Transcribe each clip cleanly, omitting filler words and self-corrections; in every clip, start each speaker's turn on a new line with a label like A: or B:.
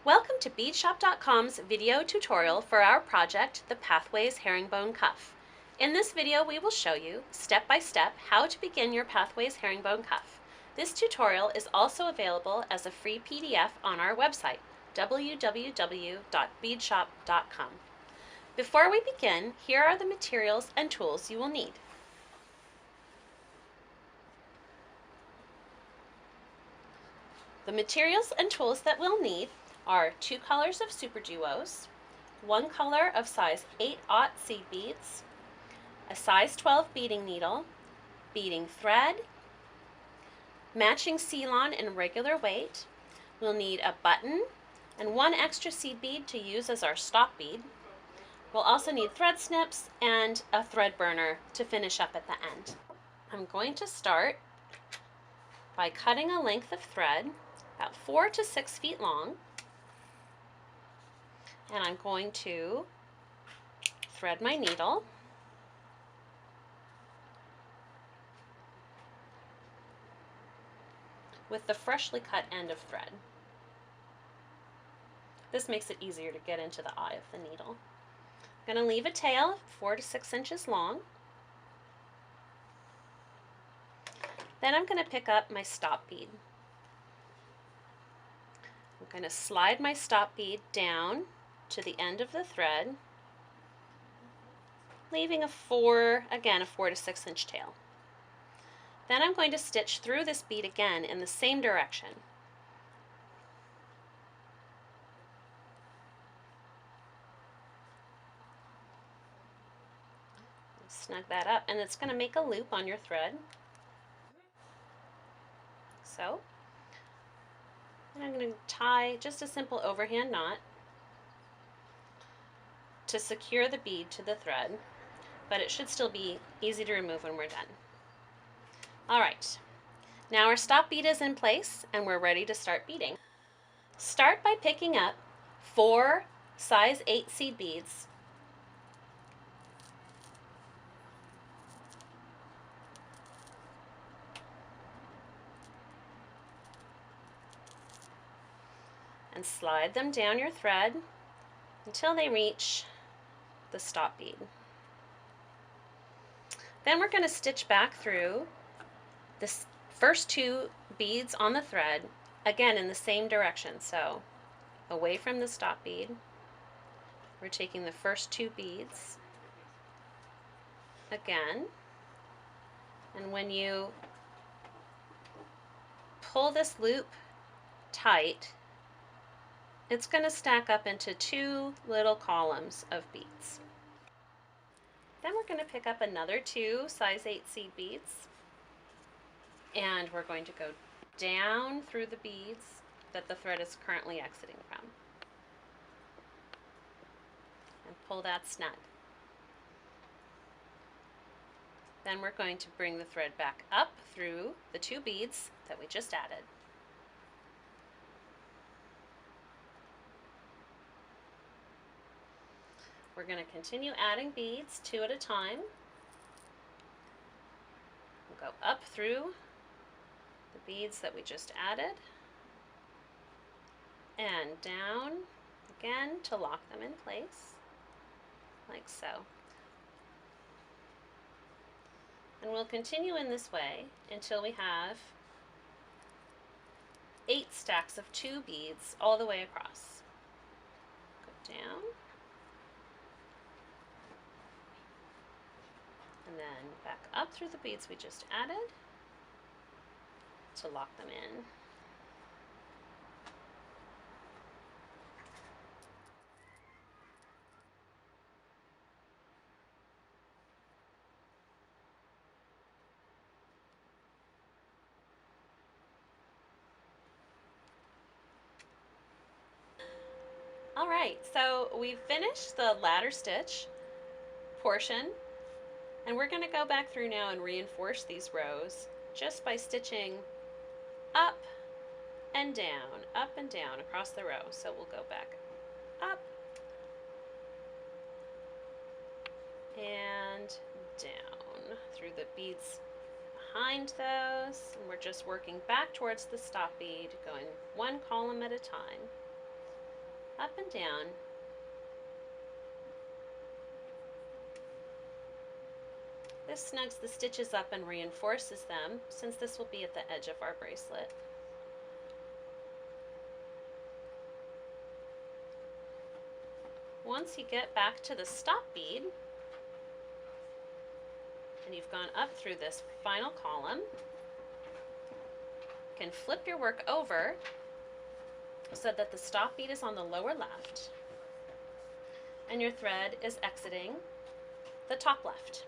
A: Welcome to beadshop.com's video tutorial for our project, the Pathways Herringbone Cuff. In this video, we will show you, step by step, how to begin your Pathways Herringbone Cuff. This tutorial is also available as a free PDF on our website, www.beadshop.com. Before we begin, here are the materials and tools you will need. The materials and tools that we'll need are 2 colors of Superduos, 1 color of size 8/0 seed beads, a size 12 beading needle, beading thread, matching Ceylon in regular weight. We'll need a button and 1 extra seed bead to use as our stop bead. We'll also need thread snips and a thread burner to finish up at the end. I'm going to start by cutting a length of thread about 4 to 6 feet long. And I'm going to thread my needle. With the freshly cut end of thread. This makes it easier to get into the eye of the needle. I'm going to leave a tail 4 to 6 inches long. Then I'm going to pick up my stop bead. I'm going to slide my stop bead down to the end of the thread, leaving a 4 to 6 inch tail. Then I'm going to stitch through this bead again in the same direction. Snug that up, and it's going to make a loop on your thread. So, and I'm going to tie just a simple overhand knot to secure the bead to the thread, but it should still be easy to remove when we're done. Alright, now our stop bead is in place and we're ready to start beading. Start by picking up 4 size 8 seed beads and slide them down your thread until they reach the stop bead. Then we're going to stitch back through the first 2 beads on the thread, again in the same direction. So away from the stop bead, we're taking the first 2 beads again, and when you pull this loop tight, it's going to stack up into 2 little columns of beads. Then we're going to pick up another 2 size 8 seed beads, and we're going to go down through the beads that the thread is currently exiting from and pull that snug. Then we're going to bring the thread back up through the 2 beads that we just added. We're going to continue adding beads 2 at a time. We'll go up through the beads that we just added and down again to lock them in place, like so. And we'll continue in this way until we have 8 stacks of 2 beads all the way across. Go down. And then back up through the beads we just added to lock them in. Alright, so we've finished the ladder stitch portion. And we're going to go back through now and reinforce these rows just by stitching up and down across the row. So we'll go back up and down through the beads behind those. And we're just working back towards the stop bead, going 1 column at a time. up and down. This snugs the stitches up and reinforces them, since this will be at the edge of our bracelet. Once you get back to the stop bead, and you've gone up through this final column, you can flip your work over so that the stop bead is on the lower left and your thread is exiting the top left.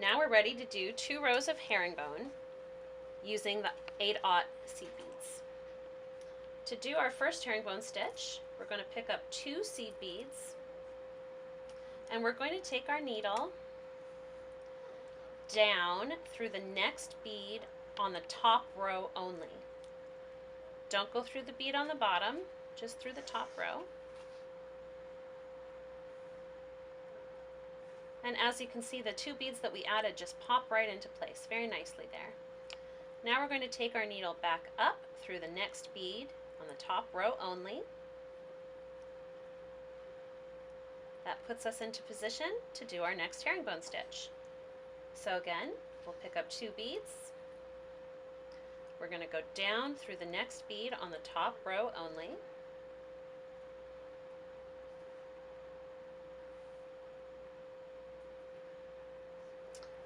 A: Now we're ready to do 2 rows of herringbone using the 8/0 seed beads. To do our first herringbone stitch, we're going to pick up 2 seed beads and we're going to take our needle down through the next bead on the top row only. Don't go through the bead on the bottom, just through the top row. And as you can see, the 2 beads that we added just pop right into place very nicely there. Now we're going to take our needle back up through the next bead on the top row only. That puts us into position to do our next herringbone stitch. So again, we'll pick up 2 beads. We're going to go down through the next bead on the top row only.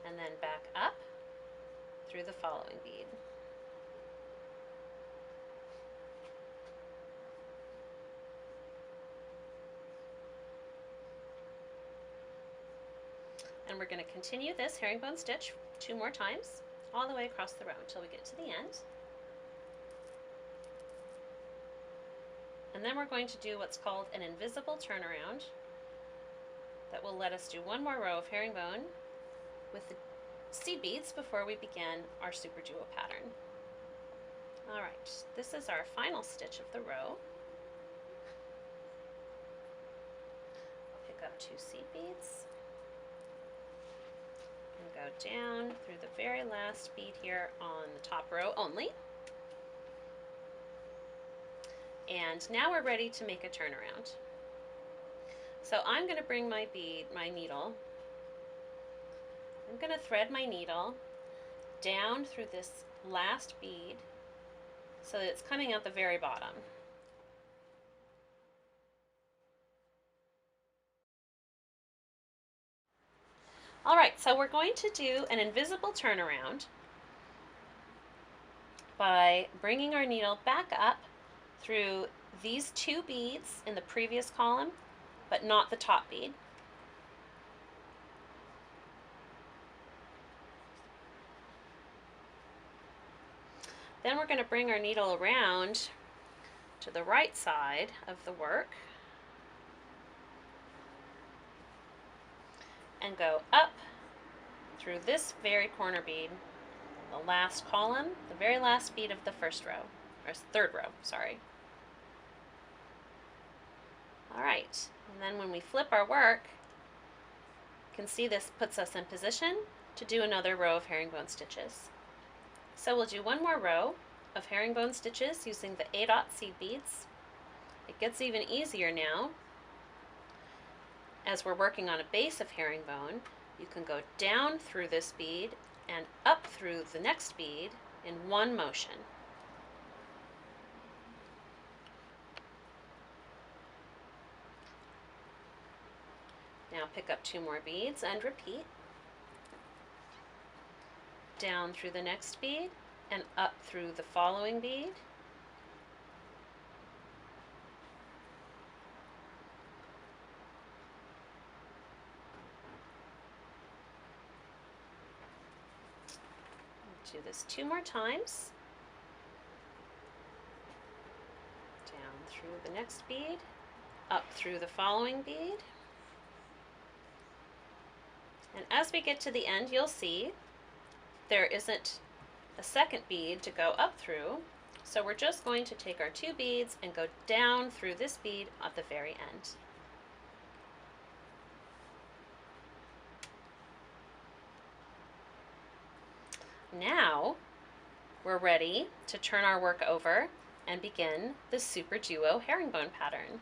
A: And then back up through the following bead. And we're going to continue this herringbone stitch 2 more times, all the way across the row until we get to the end. And then we're going to do what's called an invisible turnaround that will let us do 1 more row of herringbone with the seed beads before we begin our Superduo pattern. Alright, this is our final stitch of the row. Pick up 2 seed beads and go down through the very last bead here on the top row only. And now we're ready to make a turnaround. So I'm going to bring my needle. I'm going to thread my needle down through this last bead so that it's coming out the very bottom. Alright, so we're going to do an invisible turnaround by bringing our needle back up through these 2 beads in the previous column, but not the top bead. Then we're going to bring our needle around to the right side of the work and go up through this very corner bead, the last column, the very last bead of the first row, or 3rd row, sorry. Alright, and then when we flip our work, you can see this puts us in position to do another row of herringbone stitches. So we'll do 1 more row of herringbone stitches using the 8/0 seed beads. It gets even easier now. As we're working on a base of herringbone, you can go down through this bead and up through the next bead in 1 motion. Now pick up 2 more beads and repeat. Down through the next bead and up through the following bead. Do this 2 more times. Down through the next bead, up through the following bead. And as we get to the end, you'll see there isn't a 2nd bead to go up through, so we're just going to take our 2 beads and go down through this bead at the very end. Now we're ready to turn our work over and begin the Superduo herringbone pattern.